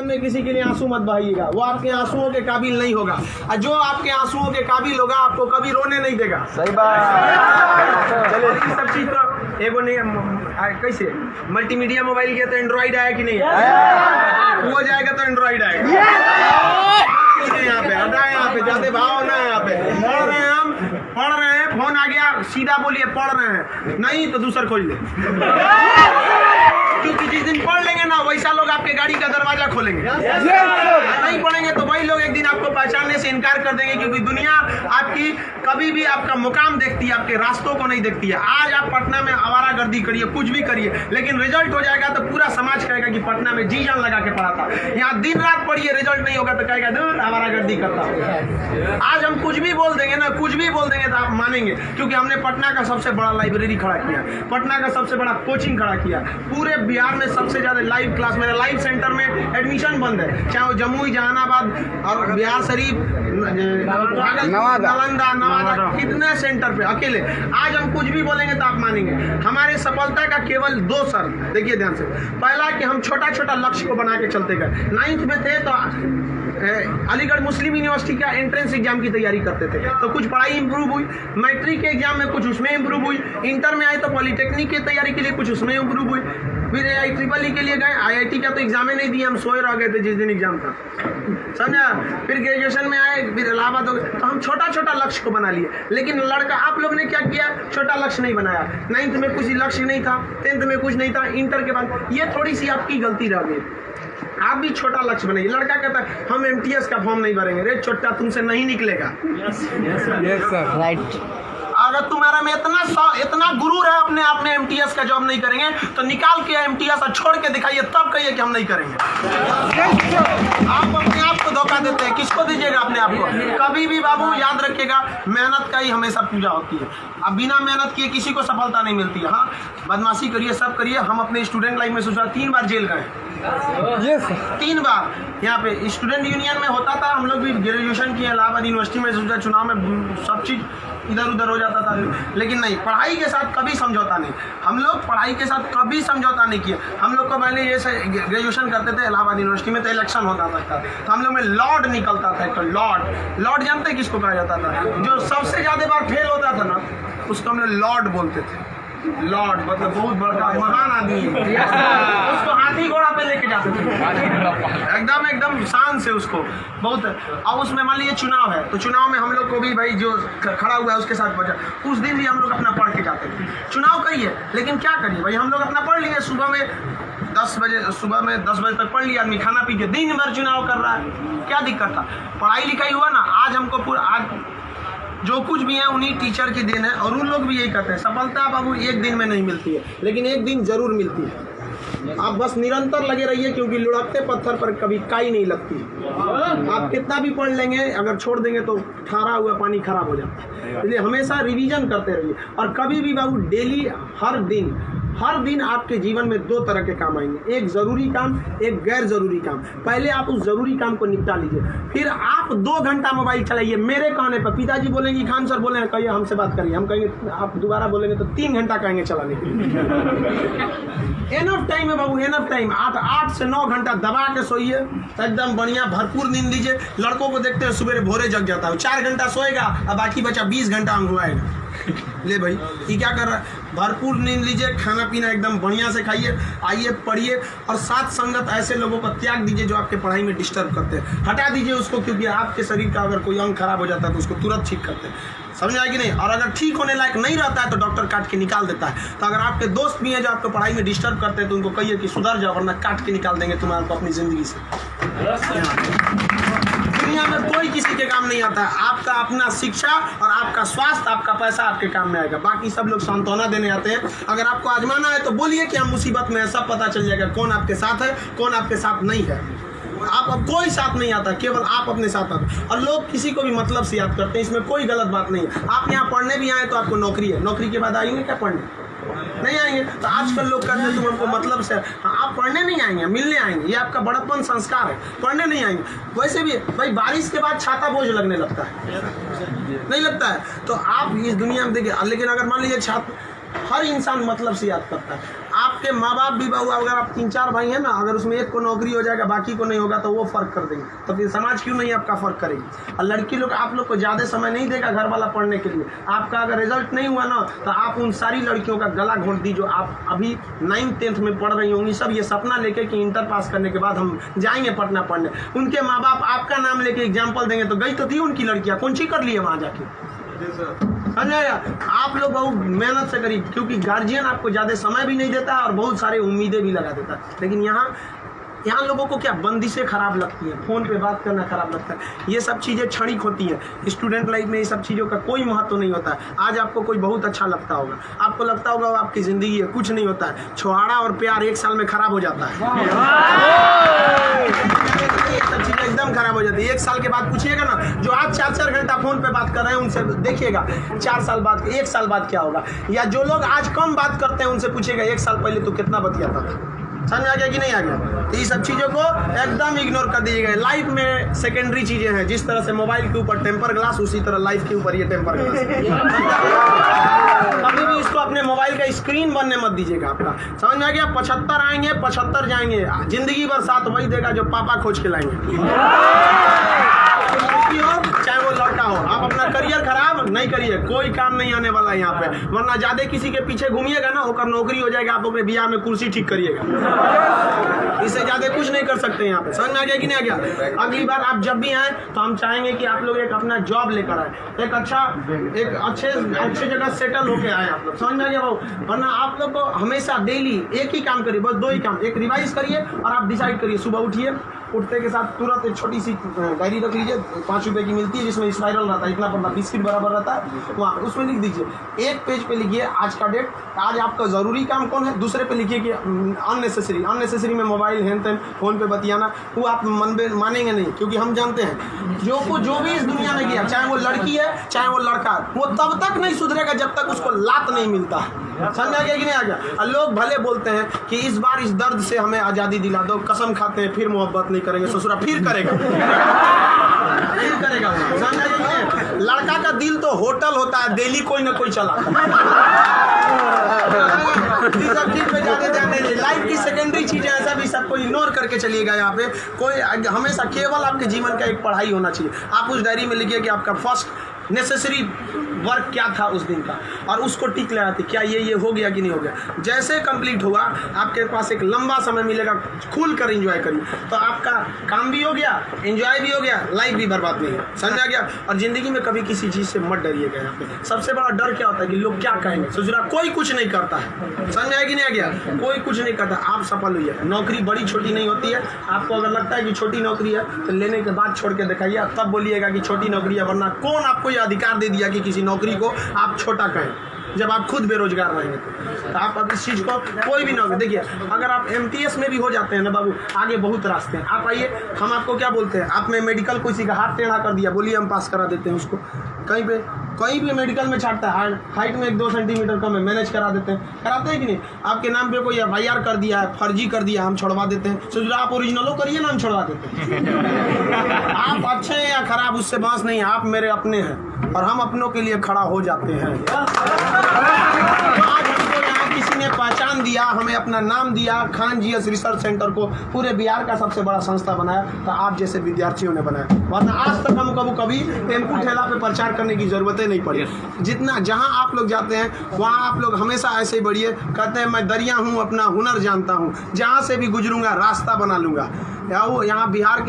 जीवन में किसी के लिए आंसू मत बहाइएगा, वो आपके आंसुओं के काबिल नहीं होगा, और जो आपके आंसुओं के काबिल होगा आपको कभी रोने नहीं देगा। सही बात। चलो सब चीज तो एगो नहीं कैसे मल्टीमीडिया मोबाइल किया तो एंड्रॉइड आया कि नहीं है, वो जाएगा तो एंड्रॉइड आएगा। यहाँ पे हटा, यहाँ पे जाते भाव ना, यहाँ पे पढ़ रहे हैं, हम पढ़ रहे हैं, फोन आ गया सीधा बोलिए पढ़ रहे हैं, नहीं तो दूसरा खोल ले। क्योंकि जिस दिन पढ़ लेंगे ना वैसा लोग आपके गाड़ी का दरवाजा खोलेंगे, नहीं पढ़ेंगे तो वही लोग एक दिन आपको पहचानने से इनकार कर देंगे। क्योंकि दुनिया आपकी कभी भी आपका मुकाम देखती है, आपके रास्तों को नहीं देखती है। आज आप पटना में आवारागर्दी करिए, कुछ भी करिए, लेकिन रिजल्ट हो जाएगा तो पूरा समाज कहेगा कि पटना में जी जान लगा के पढ़ा था। यहाँ दिन रात पढ़िए, रिजल्ट नहीं होगा तो कहेगा दूर आवारागर्दी करता। आज हम कुछ भी बोल देंगे ना, कुछ भी बोल देंगे तो आप मानेंगे, क्योंकि हमने पटना का सबसे बड़ा लाइब्रेरी खड़ा किया, पटना का सबसे बड़ा कोचिंग खड़ा किया, पूरे बिहार में सबसे ज्यादा लाइव क्लास, मेरा लाइव सेंटर में एडमिशन बंद है, चाहे वो जमुई, जहानाबाद और बिहार शरीफ, नालंदा, नवादा, कितने सेंटर पे अकेले। आज हम कुछ भी बोलेंगे तो आप मानेंगे। हमारे सफलता का केवल 2 शर्त, देखिए ध्यान से। पहला कि हम छोटा छोटा लक्ष्य को बना के चलते गए। 9th में थे तो अलीगढ़ मुस्लिम यूनिवर्सिटी का एंट्रेंस एग्जाम की तैयारी करते थे, तो कुछ पढ़ाई इंप्रूव हुई, मैट्रिक के एग्जाम में कुछ उसमें इंप्रूव हुई, इंटर में आए तो पॉलिटेक्निक की तैयारी के लिए कुछ उसमें इंप्रूव हुई, फिर IEEE के लिए गए, IIT का तो एग्जाम ही नहीं दिया, हम सोए रह गए थे जिस दिन एग्जाम था, समझा। फिर ग्रेजुएशन में आए, फिर इलाहाबाद हो गए, तो हम छोटा छोटा लक्ष्य को बना लिए। लेकिन लड़का आप लोग ने क्या किया, छोटा लक्ष्य नहीं बनाया। 9th में कुछ लक्ष्य नहीं था, 10th में कुछ नहीं था, इंटर के बाद ये थोड़ी सी आपकी गलती रह गई। आप भी छोटा लक्ष्य बनाइए। लड़का कहता है हम MTS का फॉर्म नहीं भरेंगे, रे छोटा तुमसे नहीं निकलेगा। Yes sir, right. अगर तुम्हारा में इतना गुरूर है अपने आप में, MTS का जॉब नहीं करेंगे तो निकाल के MTS और छोड़ के दिखाइए, तब कहिए कि हम नहीं करेंगे। आप अपने आप को धोखा देते हैं, किसको दीजिएगा अपने आप को। कभी भी बाबू याद रखिएगा, मेहनत का ही हमेशा पूजा होती है। अब बिना मेहनत किए किसी को सफलता नहीं मिलती है। हाँ, बदमाशी करिए, सब करिए। हम अपने स्टूडेंट लाइफ में सोचा 3 बार जेल गए, 3 बार। यहाँ पे स्टूडेंट यूनियन में होता था, हम लोग भी ग्रेजुएशन किए इलाहाबाद यूनिवर्सिटी में, सोचा चुनाव में सब चीज़ इधर उधर हो जाता था, लेकिन नहीं, पढ़ाई के साथ कभी समझौता नहीं। हम लोग पढ़ाई के साथ कभी समझौता नहीं किए। हम लोग को पहले जैसे ग्रेजुएशन करते थे इलाहाबाद यूनिवर्सिटी में, तो इलेक्शन होता था, तो हम लोग में लॉर्ड निकलता था। तो लॉर्ड जानते हैं किसको कहा जाता था? जो सबसे ज़्यादा बार फेल होता था ना, उसको हम लोग लॉर्ड बोलते थे। लॉर्ड मतलब बहुत बड़ा महान आदमी, उसको हाथी घोड़ा पे लेके जाते थे, एकदम शान से उसको बहुत। अब उसमें मान लीजिए चुनाव है, तो चुनाव में हम लोग को भी भाई जो खड़ा हुआ है उसके साथ बचा, उस दिन भी हम लोग अपना पढ़ के जाते थे। चुनाव करिए, लेकिन क्या करिए भाई, हम लोग अपना पढ़ लिए। सुबह में 10 बजे तक पढ़ लिया आदमी, खाना पी के दिन भर चुनाव कर रहा है, क्या दिक्कत था? पढ़ाई लिखाई हुआ ना। आज हमको पूरा, आज जो कुछ भी है उन्हीं टीचर की देन है, और उन लोग भी यही कहते हैं सफलता बाबू एक दिन में नहीं मिलती है, लेकिन एक दिन जरूर मिलती है। आप बस निरंतर लगे रहिए, क्योंकि लुढ़कते पत्थर पर कभी काई नहीं लगती। आप कितना भी पढ़ लेंगे, अगर छोड़ देंगे तो ठहरा हुआ पानी खराब हो जाता है। इसलिए हमेशा रिवीजन करते रहिए, और कभी भी बाबू डेली, हर दिन आपके जीवन में 2 तरह के काम आएंगे, एक जरूरी काम, एक गैर जरूरी काम। पहले आप उस जरूरी काम को निपटा लीजिए, फिर आप 2 घंटा मोबाइल चलाइए। मेरे कहने पर पिताजी बोलेंगे, खान सर बोलेंगे कहिए हमसे बात करिए, हम कहेंगे, आप दोबारा बोलेंगे तो 3 घंटा कहेंगे चलाने के लिए। एनफ टाइम है बाबू, एनफ टाइम। आप 8 से 9 घंटा दबा के सोइए, एकदम बढ़िया भरपूर नींद लीजिए। लड़कों को देखते हैं सुबह भोरे जग जाता है, 4 घंटा सोएगा और बाकी बचा 20 घंटा अंगुआएगा। ले भाई, ये क्या कर रहा है? भरपूर नींद लीजिए, खाना पीना एकदम बढ़िया से खाइए, आइए पढ़िए, और साथ संगत ऐसे लोगों को त्याग दीजिए जो आपके पढ़ाई में डिस्टर्ब करते हैं, हटा दीजिए उसको। क्योंकि आपके शरीर का अगर कोई अंग खराब हो जाता है तो उसको तुरंत ठीक करते हैं, समझ आएगी नहीं? और अगर ठीक होने लायक नहीं रहता है तो डॉक्टर काट के निकाल देता है। तो अगर आपके दोस्त भी हैं जो आपको पढ़ाई में डिस्टर्ब करते हैं, तो उनको कहिए कि सुधर जाओ, वरना काट के निकाल देंगे तुम्हारे को अपनी जिंदगी से। दुनिया में कोई किसी के काम नहीं आता है। आपका अपना शिक्षा और आपका स्वास्थ्य, आपका पैसा आपके काम में आएगा। बाकी सब लोग सांत्वना देने आते हैं। अगर आपको आजमाना है तो बोलिए कि हम मुसीबत में है, सब पता चल जाएगा कौन आपके साथ है, कौन आपके साथ नहीं है। आप अब कोई साथ नहीं आता, केवल आप अपने साथ आते। और लोग किसी को भी मतलब से याद करते हैं, इसमें कोई गलत बात नहीं है। आप यहाँ पढ़ने भी आए तो आपको नौकरी है, नौकरी के बाद आएंगे क्या पढ़ने? नहीं आएंगे। तो आजकल लोग कहते हैं तुम हमको मतलब से, हाँ, आप पढ़ने नहीं आएंगे, मिलने आएंगे। ये आपका बड़प्पन संस्कार है, पढ़ने नहीं आएंगे। वैसे भी भाई बारिश के बाद छाता बोझ लगने लगता है, नहीं लगता है? तो आप इस दुनिया में देखिए, लेकिन अगर मान लीजिए छात्र, हर इंसान मतलब से याद करता है। आपके माँ बाप भी बहु, अगर आप 3-4 भाई हैं ना, अगर उसमें एक को नौकरी हो जाएगा बाकी को नहीं होगा तो वो फर्क कर देंगे, तो फिर समाज क्यों नहीं आपका फर्क करेगी। और लड़की लोग आप लोग को ज़्यादा समय नहीं देगा घर वाला पढ़ने के लिए। आपका अगर रिजल्ट नहीं हुआ ना तो आप उन सारी लड़कियों का गला घोंट दी जो आप अभी 9th-10th में पढ़ रही होंगी, सब ये सपना लेके कि इंटर पास करने के बाद हम जाएंगे पटना पढ़ने। उनके माँ बाप आपका नाम लेके एग्जाम्पल देंगे तो गई तो थी उनकी लड़कियाँ, कौन सी कर लिए वहाँ जाके। आप लोग बहुत मेहनत से करिए, क्योंकि गार्जियन आपको ज़्यादा समय भी नहीं देता और बहुत सारे उम्मीदें भी लगा देता है। लेकिन यहाँ लोगों को क्या बंदिशें खराब लगती है, फ़ोन पे बात करना खराब लगता है। ये सब चीज़ें क्षणिक होती हैं। स्टूडेंट लाइफ में ये सब चीज़ों का कोई महत्व नहीं होता है। आज आपको कोई बहुत अच्छा लगता होगा, आपको लगता होगा आपकी ज़िंदगी है, कुछ नहीं होता है। छुहाड़ा और प्यार 1 साल में खराब हो जाता है। सब चीज़ें एकदम खराब हो जाती है। 1 साल के बाद पूछिएगा ना, जो आज 4-4 घंटा फ़ोन पे बात कर रहे हैं उनसे देखिएगा 4 साल बाद 1 साल बाद क्या होगा। या जो लोग आज कम बात करते हैं उनसे पूछिएगा 1 साल पहले तो कितना बतियाता था। समझ आ गया कि नहीं आ गया। तो ये सब चीज़ों को एकदम इग्नोर कर दीजिएगा। लाइफ में सेकेंडरी चीज़ें हैं, जिस तरह से मोबाइल के ऊपर टेम्पर ग्लास, उसी तरह लाइफ के ऊपर ये टेम्पर ग्लास। कभी भी इसको अपने मोबाइल का स्क्रीन बनने मत दीजिएगा आपका। समझ में आ गया। 75 आएंगे 75 जाएंगे, जिंदगी भर साथ वही देगा जो पापा खोज के लाएंगे। चाहे वो लड़का हो, आप अपना करियर खराब नहीं करिए, कोई काम नहीं आने वाला है यहाँ पे। वरना ज्यादा किसी के पीछे घूमिएगा ना, होकर नौकरी हो जाएगा, आप अपने बियाह में कुर्सी ठीक करिएगा। इससे ज्यादा कुछ नहीं कर सकते यहाँ पे। समझ में आ गया कि नहीं आ गया। अगली बार आप जब भी आए तो हम चाहेंगे कि आप लोग एक अपना जॉब लेकर आए, एक अच्छे जगह सेटल होके आए आप लोग। समझ में आ गया भाव। वरना आप लोग को हमेशा डेली एक ही काम करिए, बस 2 ही काम। एक रिवाइज करिए और आप डिसाइड करिए। सुबह उठिए, उठते के साथ तुरंत एक छोटी सी डायरी रख लीजिए, 5 रुपए की मिलती है, जिसमें स्पाइरल रहता है, इतना बड़ा बिस्किट बराबर रहता है। वहाँ पे उसमें लिख दीजिए, एक पेज पे लिखिए आज का डेट, आज आपका ज़रूरी काम कौन है। दूसरे पे लिखिए कि अननेसेसरी में मोबाइल हैंड तैन फ़ोन पे बतियाना, वो आप मानेंगे नहीं। क्योंकि हम जानते हैं जो भी इस दुनिया में किया, चाहे वो लड़की है चाहे वो लड़का है, वो तब तक नहीं सुधरेगा जब तक उसको लात नहीं मिलता है। समझ आ गया कि नहीं आ गया। लोग भले बोलते हैं कि इस बार इस दर्द से हमें आज़ादी दिला दो, कसम खाते हैं फिर मोहब्बत नहीं करेंगे, ससुरा फिर करेगा। समझ आ गया कि नहीं। लड़का का दिल तो होटल होता है, दिल्ली कोई ना कोई चला। लाइफ की सेकेंडरी चीजें ऐसा भी सबको इग्नोर करके चलिएगा। यहाँ पे कोई हमेशा केवल आपके जीवन का एक पढ़ाई होना चाहिए। आप उस डायरी में लिखिए कि आपका फर्स्ट नेसेसरी वर्क क्या था उस दिन का, और उसको टिक लगाते क्या ये हो गया कि नहीं हो गया। जैसे कंप्लीट होगा आपके पास एक लंबा समय मिलेगा, खुल कर एंजॉय करिए, तो आपका काम भी हो गया, एंजॉय भी हो गया, लाइफ भी बर्बाद नहीं है। समझ आ गया। और जिंदगी में कभी किसी चीज़ से मत डरिएगा। यहाँ पे सबसे बड़ा डर क्या होता है कि लोग क्या कहेंगे। ससुरा कोई कुछ नहीं करता है। समझ आया कि नहीं आ गया। कोई कुछ नहीं करता, आप सफल हुई है। नौकरी बड़ी छोटी नहीं होती है। आपको अगर लगता है कि छोटी नौकरी है तो लेने के बाद छोड़ के दिखाइए, तब बोलिएगा कि छोटी नौकरी है। वरना कौन आपको ये अधिकार दे दिया कि किसी नौकरी को आप छोटा कहें, जब आप खुद बेरोजगार रहेंगे। तो आप अब इस चीज़ को कोई भी नौकरी देखिए, अगर आप MTS में भी हो जाते हैं ना बाबू, आगे बहुत रास्ते हैं। आप आइए, हम आपको क्या बोलते हैं, आप में मेडिकल किसी का हाथ टेढ़ा कर दिया, बोलिए हम पास करा देते हैं उसको। कहीं भी मेडिकल में छाटता है, हाइट में 1-2 सेंटीमीटर कम है, मैनेज करा देते हैं। कराते हैं कि नहीं। आपके नाम पे कोई FIR कर दिया है, फर्जी कर दिया, हम छोड़वा देते हैं। सोच आप ओरिजिनलो करिए ना, हम छोड़वा देते हैं। आप अच्छे हैं या खराब उससे बात नहीं है, आप मेरे अपने हैं और हम अपनों के लिए खड़ा हो जाते हैं। आज हमको यहाँ किसी ने पहचान दिया, हमें अपना नाम दिया, खान GS रिसर्च सेंटर को पूरे बिहार का सबसे बड़ा संस्था बनाया, तो आप जैसे विद्यार्थियों ने बनाया। वरना आज तक हम कभी टेम्पू ठेला पे प्रचार करने की जरूरत नहीं पड़ी। जितना जहाँ आप लोग जाते हैं वहाँ आप लोग हमेशा ऐसे ही बढ़िए। कहते हैं मैं दरिया हूँ, अपना हुनर जानता हूँ, जहाँ से भी गुजरूंगा रास्ता बना लूँगा। यहाँ बिहार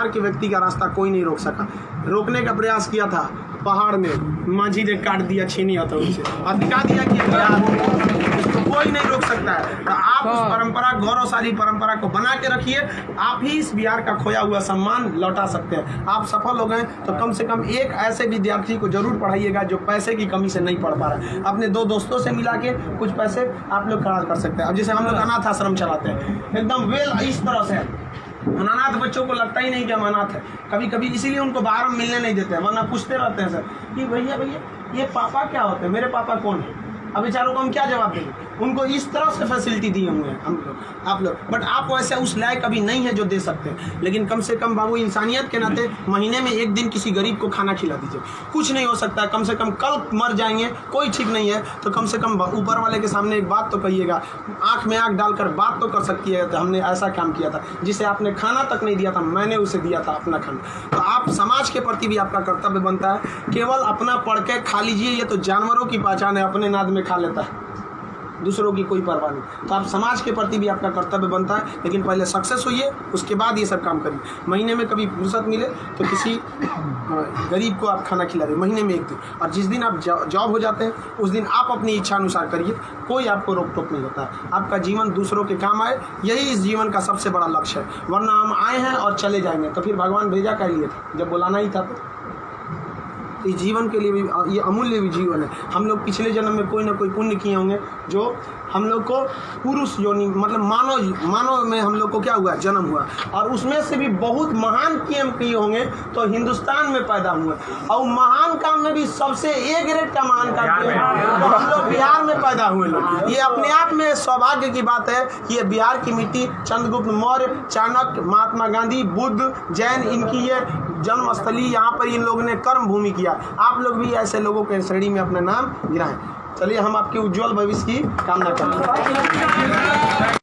के व्यक्ति का रास्ता कोई नहीं रोक सका। रोकने का प्रयास किया था पहाड़ में, माझी ने काट दिया छीनी आता उनसे और दिखा दिया कि इसको कोई नहीं रोक सकता है। तो आप उस परंपरा, गौरवशाली परंपरा को बना के रखिए। आप ही इस बिहार का खोया हुआ सम्मान लौटा सकते हैं। आप सफल हो गए तो कम से कम एक ऐसे विद्यार्थी को जरूर पढ़ाइएगा जो पैसे की कमी से नहीं पढ़ पा रहा है। अपने 2 दोस्तों से मिला के कुछ पैसे आप लोग खर्च कर सकते हैं। अब जैसे हम लोग अनाथ आश्रम चलाते हैं, एकदम इस तरह से अनाथ बच्चों को लगता ही नहीं कि हम अनाथ है। कभी कभी इसीलिए उनको बाहर हम मिलने नहीं देते हैं, वरना पूछते रहते हैं सर कि भैया ये पापा क्या होते हैं, मेरे पापा कौन है। अब बेचारों को हम क्या जवाब देंगे। उनको इस तरह से फैसिलिटी दिए हुए हैं हम लोग, आप लोग, बट आप वैसे उस लायक अभी नहीं है जो दे सकते हैं। लेकिन कम से कम बाबू इंसानियत के नाते महीने में एक दिन किसी गरीब को खाना खिला दीजिए। कुछ नहीं हो सकता है, कम से कम कल मर जाएंगे, कोई ठीक नहीं है, तो कम से कम ऊपर वाले के सामने एक बात तो कहिएगा, आँख में आँख डालकर बात तो कर सकती है, तो हमने ऐसा काम किया था जिसे आपने खाना तक नहीं दिया था, मैंने उसे दिया था अपना खाना। तो आप समाज के प्रति भी आपका कर्तव्य बनता है, केवल अपना पढ़ के खा लीजिए, ये तो जानवरों की पहचान है, अपने नाद में खा लेता है, दूसरों की कोई परवाह नहीं। तो आप समाज के प्रति भी आपका कर्तव्य बनता है, लेकिन पहले सक्सेस होइए, उसके बाद ये सब काम करिए। महीने में कभी फुर्सत मिले तो किसी गरीब को आप खाना खिला दें, महीने में एक दिन, और जिस दिन आप जॉब हो जाते हैं उस दिन आप अपनी इच्छा अनुसार करिए, कोई आपको रोक टोक नहीं होता है। आपका जीवन दूसरों के काम आए, यही इस जीवन का सबसे बड़ा लक्ष्य है। वरना हम आए हैं और चले जाएंगे, तो फिर भगवान भेजा क्या लिए था, जब बुलाना ही था। तो इस जीवन के लिए भी ये अमूल्य भी जीवन है। हम लोग पिछले जन्म में कोई ना कोई पुण्य किए होंगे जो हम लोग को पुरुष योनि मतलब मानव में हम लोग को क्या हुआ, जन्म हुआ, और उसमें से भी बहुत महान काम किए होंगे तो हिंदुस्तान में पैदा हुए, और महान काम में भी सबसे ए ग्रेड का महान काम किए तो हम लोग बिहार में पैदा हुए लोग। ये अपने आप में सौभाग्य की बात है कि ये बिहार की मिट्टी, चंद्रगुप्त मौर्य, चाणक्य, महात्मा गांधी, बुद्ध, जैन, इनकी ये जन्मस्थली, यहाँ पर इन लोगों ने कर्म भूमि किया। आप लोग भी ऐसे लोगों के श्रेणी में अपना नाम गिराएं। चलिए हम आपके उज्जवल भविष्य की कामना करते हैं।